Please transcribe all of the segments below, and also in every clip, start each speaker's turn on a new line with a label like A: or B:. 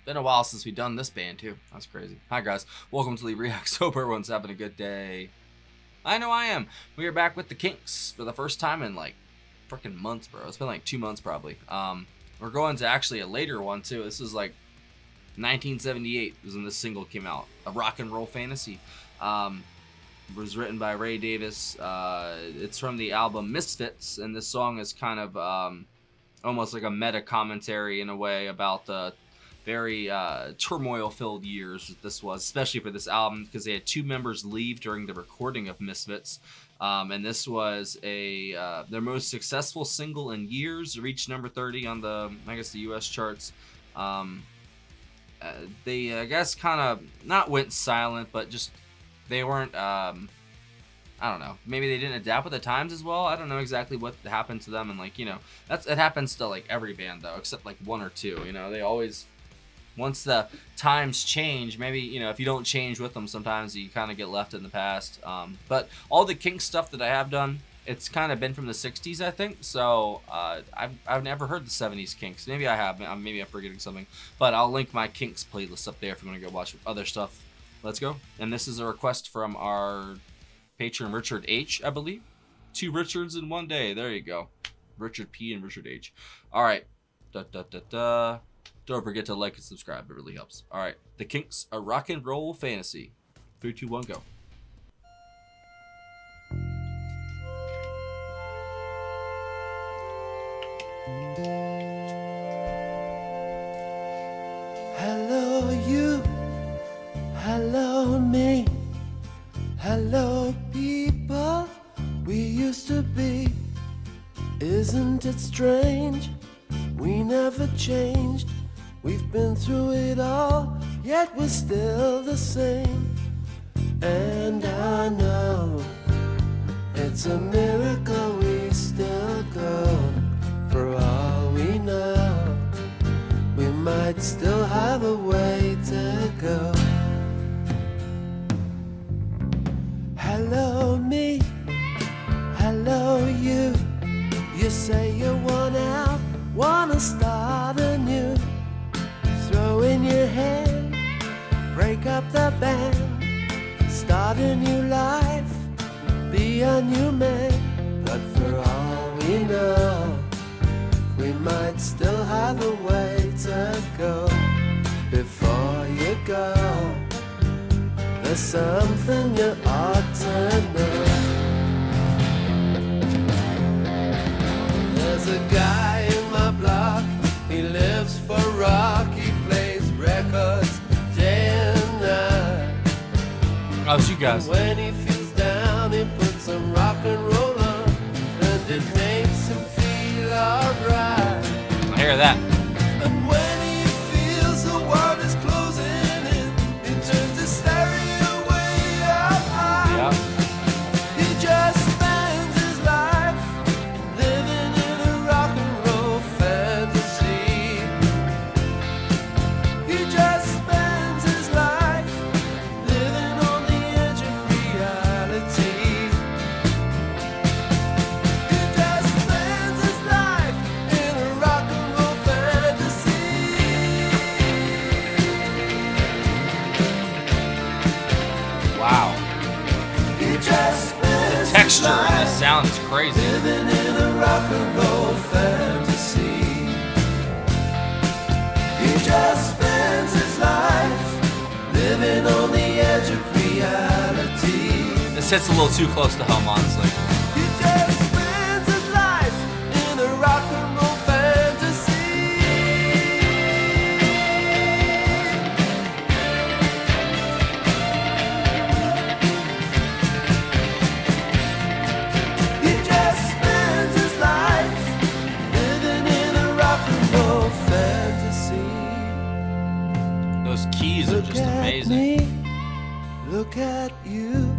A: Been a while since we've done this band too. That's crazy. Hi guys, welcome to Lee Reacts. Hope everyone's having a good day. I know I am. We are back with the Kinks for the first time in like freaking months, bro. It's been like 2 months probably. We're going to actually a later one too. This is like 1978 was when this single came out. A rock and roll fantasy. Was written by Davies. It's from the album Misfits, and this song is kind of almost like a meta commentary in a way about the very turmoil-filled years that this was, especially for this album, because they had 2 members leave during the recording of Misfits, and this was their most successful single in years. It reached number 30 on the, I guess, the U.S. charts. They, I guess, kind of not went silent, but just they weren't. I don't know. Maybe they didn't adapt with the times as well. I don't know exactly what happened to them, and like, you know, it happens to like every band though, except like 1 or 2. You know, they always. Once the times change, maybe, you know, if you don't change with them, sometimes you kind of get left in the past. But all the Kinks stuff that I have done, it's kind of been from the 60s, I think. So I've never heard the 70s Kinks. Maybe I have. Maybe I'm forgetting something. But I'll link my Kinks playlist up there if you want to go watch other stuff. Let's go. And this is a request from our patron, Richard H., I believe. 2 Richards in one day. There you go. Richard P. and Richard H. All right. Don't forget to like and subscribe. It really helps. All right. The Kinks, a rock and roll fantasy. 3, 2, 1, go.
B: Hello you, hello me, hello people we used to be. Isn't it strange? We never changed. We've been through it all, yet we're still the same. And I know it's a miracle we still go. For all we know, we might still have a way to go. Hello me, hello you. You say you want out, wanna start anew. Throw in your hand, break up the band, start a new life, be a new man. But for all we know, we might still have a way to go. Before you go, there's something you ought to know. There's a guy in my block, he lives for rock, he plays records day and night.
A: How's you guys?
B: And when he feels down, he puts some rock and roll on, and it makes him feel alright.
A: I hear that.
B: And when he feels the world is closing in, he turns the stereo way up high.
A: Yeah.
B: He just spends his life living in a rock and roll fantasy. He just spends his life living on the edge of reality. He just spends his life in a rock and roll fantasy.
A: Wow.
B: He just spends
A: Texture
B: his
A: in
B: life
A: this sound is crazy.
B: living in a rock and roll fantasy. He just spends his life living on the edge of reality.
A: This hits a little too close to home, honestly.
B: He just spends his life in a rock and roll fantasy. He just spends his life living in a rock and roll fantasy.
A: Those keys are just
B: Look at
A: amazing.
B: me, look at you.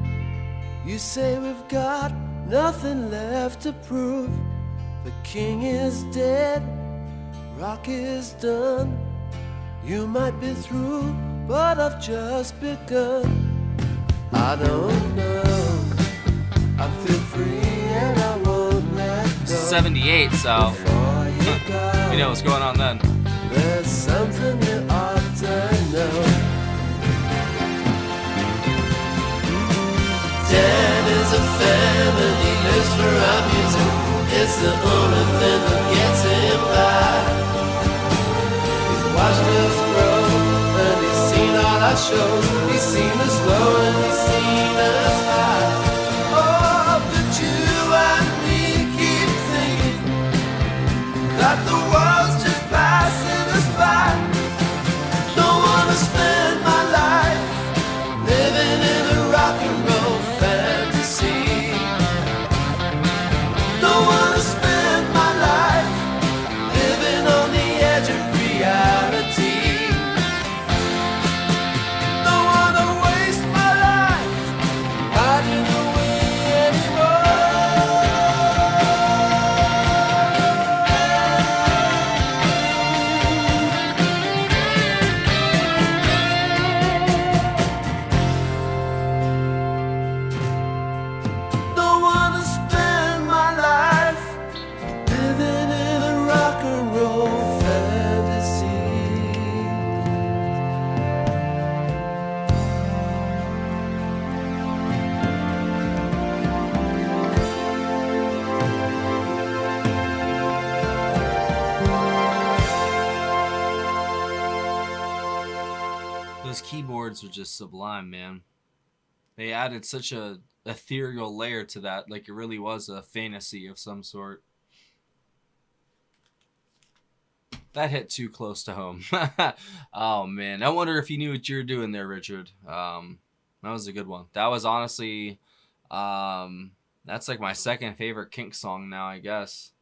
B: You say we've got nothing left to prove. The king is dead, rock is done. You might be through, but I've just begun. I don't know, I feel free and I won't let go.
A: 78, so
B: Before you go,
A: we know what's going on then.
B: there's something you ought to it's the only thing that gets him by. He's watched us grow, and he's seen all our shows. He's seen us low and he's seen us high. Oh, but you and me keep thinking that the world's just passing us by. Don't wanna spend my life living in a rock and roll fantasy. Don't wanna spend my life living on the edge of reality. Don't wanna waste my life hiding away anymore. Don't wanna spend my life living in a rock and roll fantasy.
A: Those keyboards are just sublime, man. They added such a ethereal layer to that, like it really was a fantasy of some sort. That hit too close to home. Oh man, I wonder if you knew what you were doing there, Richard. That was a good one. That was honestly, that's like my second favorite Kinks song now, I guess.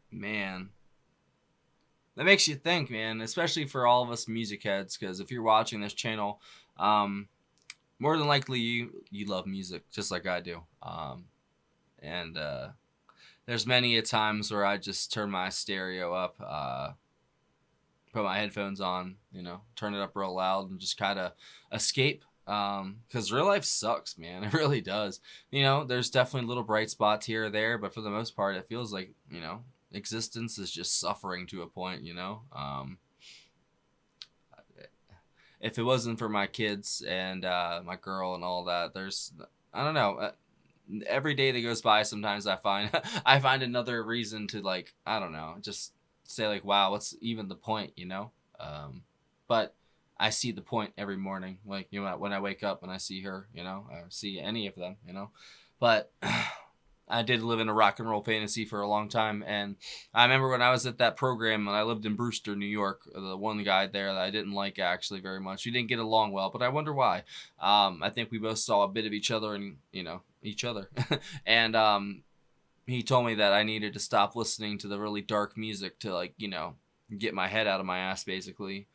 A: Man, that makes you think, man, especially for all of us music heads, because if you're watching this channel, more than likely you love music just like I do. And there's many a times where I just turn my stereo up, put my headphones on, you know, turn it up real loud and just kind of escape. Because real life sucks, man. It really does. You know, there's definitely little bright spots here or there, but for the most part, it feels like, you know, existence is just suffering to a point, you know. If it wasn't for my kids and my girl and all that, I don't know. Every day that goes by, sometimes I find I find another reason to, like, I don't know, just say like, wow, what's even the point, you know? But I see the point every morning, like, you know, when I wake up and I see her, you know, I see any of them, you know. But I did live in a rock and roll fantasy for a long time, and I remember when I was at that program and I lived in Brewster, New York, the one guy there that I didn't like actually very much. We didn't get along well, but I wonder why. I think we both saw a bit of each other and, you know, each other. And he told me that I needed to stop listening to the really dark music to, like, you know, get my head out of my ass, basically.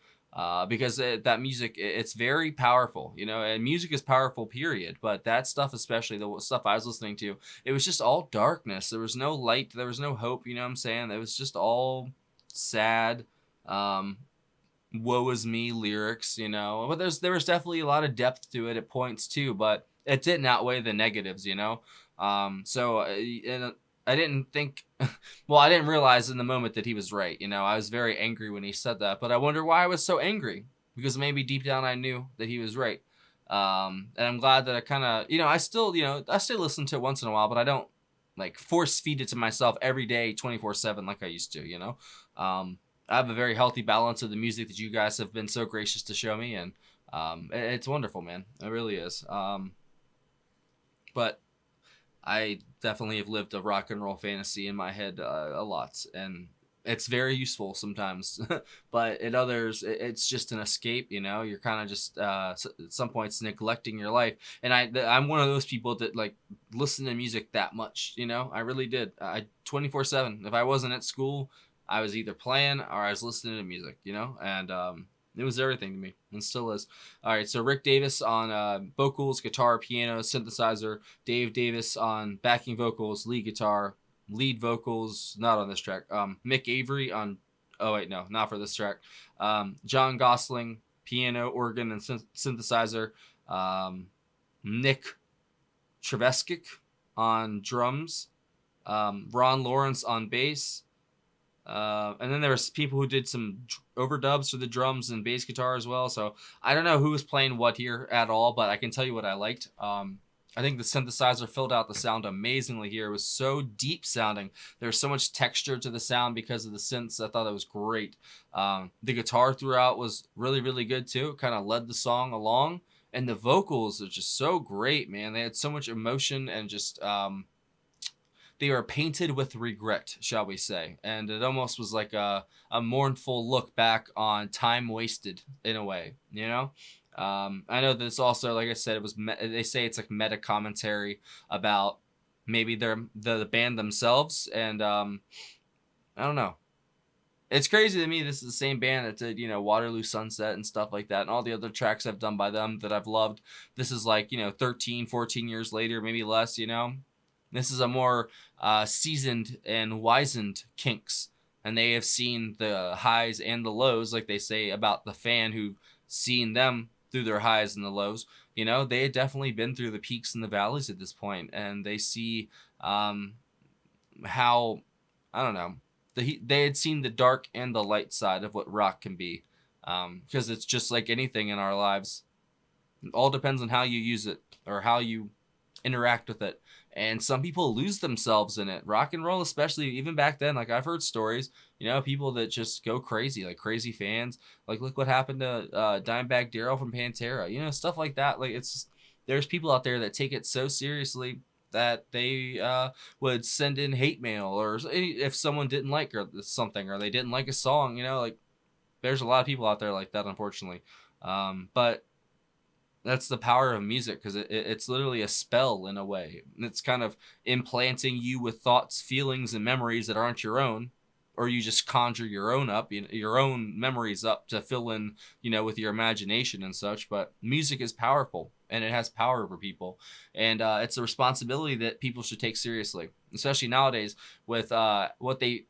A: Because that music, it's very powerful, you know, and music is powerful, period. But that stuff, especially the stuff I was listening to, it was just all darkness. There was no light. There was no hope. You know what I'm saying? It was just all sad, woe is me lyrics, you know. But there was definitely a lot of depth to it at points too, but it didn't outweigh the negatives, you know. And I didn't think, well, I didn't realize in the moment that he was right. You know, I was very angry when he said that, but I wonder why I was so angry, because maybe deep down I knew that he was right. And I'm glad that I kind of, you know, I still listen to it once in a while, but I don't like force feed it to myself every day, 24/7 like I used to, you know. I have a very healthy balance of the music that you guys have been so gracious to show me. And it's wonderful, man. It really is. But I definitely have lived a rock and roll fantasy in my head a lot, and it's very useful sometimes. But at others, it's just an escape. You know, you're kind of just at some points neglecting your life. And I'm one of those people that like listen to music that much. You know, I really did. 24/7. If I wasn't at school, I was either playing or I was listening to music. You know, and it was everything to me, and still is. All right, so Rick Davies on vocals, guitar, piano, synthesizer. Dave Davis on backing vocals, lead guitar, lead vocals, not on this track. Mick Avery on, oh wait, no, not for this track. John Gosling, piano, organ, and synthesizer. Nick Treveskic on drums. Ron Lawrence on bass. And then there was people who did some overdubs for the drums and bass guitar as well. So I don't know who was playing what here at all, but I can tell you what I liked. I I think the synthesizer filled out the sound amazingly here. It was so deep sounding. There's so much texture to the sound because of the synths. I thought that was great. The guitar throughout was really, really good too. It kind of led the song along. And the vocals are just so great, man. They had so much emotion and just they were painted with regret, shall we say. And it almost was like a mournful look back on time wasted in a way, you know? I know this also, like I said, it was they say it's like meta commentary about maybe the band themselves, and I don't know. It's crazy to me. This is the same band that did, you know, Waterloo Sunset and stuff like that, and all the other tracks I've done by them that I've loved. This is like, you know, 13, 14 years later, maybe less. You know, this is a more seasoned and wizened Kinks, and they have seen the highs and the lows, like they say about the fan who seen them through their highs and the lows. You know, they had definitely been through the peaks and the valleys at this point, and they see how, I don't know, they had seen the dark and the light side of what rock can be, because it's just like anything in our lives. It all depends on how you use it or how you interact with it. And some people lose themselves in it. Rock and roll, especially, even back then, like I've heard stories, you know, people that just go crazy, like crazy fans. Like, look what happened to Dimebag Darrell from Pantera, you know, stuff like that. Like, there's people out there that take it so seriously that they would send in hate mail, or if someone didn't like something, or they didn't like a song, you know, like there's a lot of people out there like that, unfortunately. But that's the power of music, because it's literally a spell in a way. It's kind of implanting you with thoughts, feelings, and memories that aren't your own, or you just conjure your own up, your own memories up to fill in, you know, with your imagination and such. But music is powerful, and it has power over people, and it's a responsibility that people should take seriously, especially nowadays with what they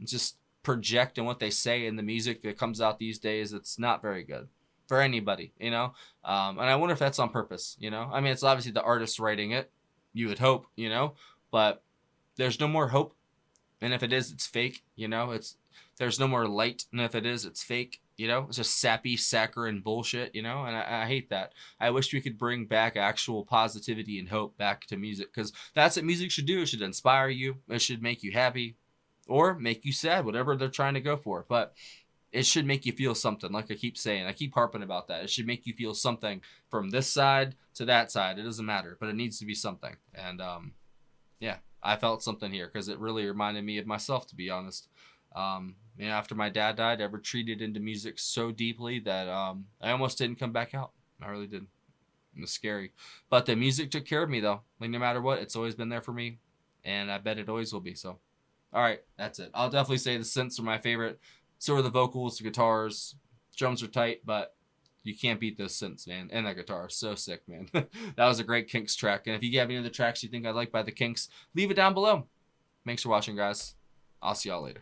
A: just project and what they say in the music that comes out these days. It's not very good for anybody, you know? And I wonder if that's on purpose, you know? I mean, it's obviously the artist writing it, you would hope, you know? But there's no more hope. And if it is, it's fake, you know? There's no more light. And if it is, it's fake, you know? It's just sappy, saccharine bullshit, you know? And I hate that. I wish we could bring back actual positivity and hope back to music, because that's what music should do. It should inspire you. It should make you happy or make you sad, whatever they're trying to go for. But it should make you feel something, like I keep saying. I keep harping about that. It should make you feel something from this side to that side. It doesn't matter, but it needs to be something. And yeah, I felt something here because it really reminded me of myself, to be honest. You know, after my dad died, I retreated into music so deeply that I almost didn't come back out. I really did. It was scary. But the music took care of me, though. Like, no matter what, it's always been there for me. And I bet it always will be. So, all right, that's it. I'll definitely say the synths are my favorite. So are the vocals, the guitars, drums are tight, but you can't beat those synths, man. And that guitar is so sick, man. That was a great Kinks track. And if you have any other tracks you think I'd like by the Kinks, leave it down below. Thanks for watching, guys. I'll see y'all later.